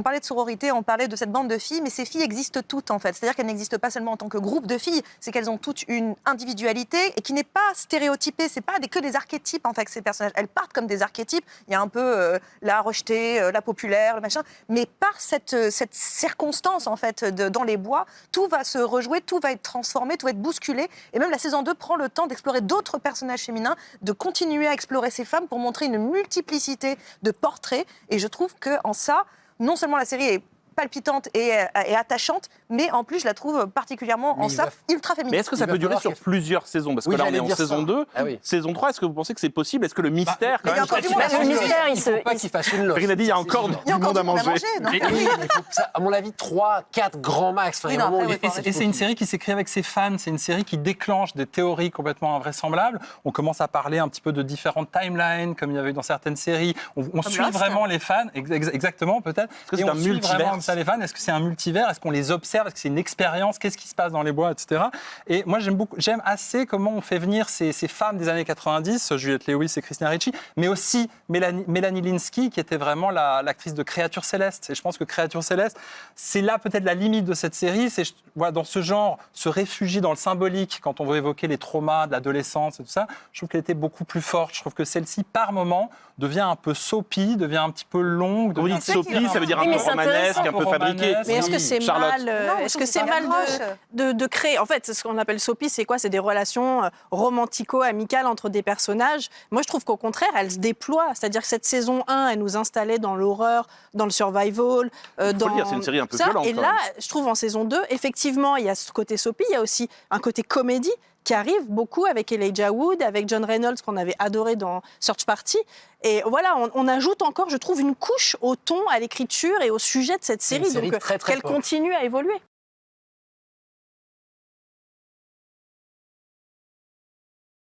On parlait de sororité, on parlait de cette bande de filles, mais ces filles existent toutes en fait. C'est-à-dire qu'elles n'existent pas seulement en tant que groupe de filles, c'est qu'elles ont toutes une individualité et qui n'est pas stéréotypée. C'est pas que des archétypes en fait ces personnages. Elles partent comme des archétypes. Il y a un peu la rejetée, la populaire, le machin. Mais par cette circonstance en fait dans les bois, tout va se rejouer, tout va être transformé, tout va être bousculé. Et même la saison 2 prend le temps d'explorer d'autres personnages féminins, de continuer à explorer ces femmes pour montrer une multiplicité de portraits. Et je trouve qu'en ça, non seulement la série est palpitante et attachante, mais en plus je la trouve particulièrement ultra féminine. Mais est-ce que ça peut durer sur plusieurs saisons? Parce que là on est en saison 2, saison 3, est-ce que vous pensez que c'est possible? Est-ce que le mystère... Il y a encore du monde à manger. Il ne faut pas qu'il fasse une loge. Karine a dit il y a encore du monde à manger. À mon avis, 3, 4 grands max. Et c'est une série qui s'écrit avec ses fans, c'est une série qui déclenche des théories complètement invraisemblables. On commence à parler un petit peu de différentes timelines, comme il y avait eu dans certaines séries. On suit vraiment les fans, exactement peut-être. Est-ce que c'est un multivers? Les fans, est-ce que c'est un multivers? Est-ce qu'on les observe? Est-ce que c'est une expérience? Qu'est-ce qui se passe dans les bois, etc. Et moi, j'aime assez comment on fait venir ces femmes des années 90, Juliette Lewis et Christina Ricci, mais aussi Mélanie Linsky, qui était vraiment l'actrice de Créature Céleste. Et je pense que Créature Céleste, c'est là peut-être la limite de cette série. C'est dans ce genre, se réfugier dans le symbolique quand on veut évoquer les traumas de l'adolescence et tout ça. Je trouve qu'elle était beaucoup plus forte. Je trouve que celle-ci, par moment, devient un peu soapy, devient un petit peu longue. Quand vous dites soapy, ça veut dire un peu romanesque, un peu fabriqué. Mais est-ce que c'est mal, est-ce que c'est mal de créer... En fait, ce qu'on appelle soapy, c'est quoi? C'est des relations romantico-amicales entre des personnages. Moi, je trouve qu'au contraire, elles se déploient. C'est-à-dire que cette saison 1, elle nous installait dans l'horreur, dans le survival. Faut le dire, c'est une série un peu violente. Et là, je trouve en saison 2, effectivement, il y a ce côté soapy, il y a aussi un côté comédie qui arrive beaucoup avec Elijah Wood, avec John Reynolds, qu'on avait adoré dans Search Party. Et voilà, on ajoute encore, je trouve, une couche au ton, à l'écriture et au sujet de cette série. Donc, qu'elle continue à évoluer.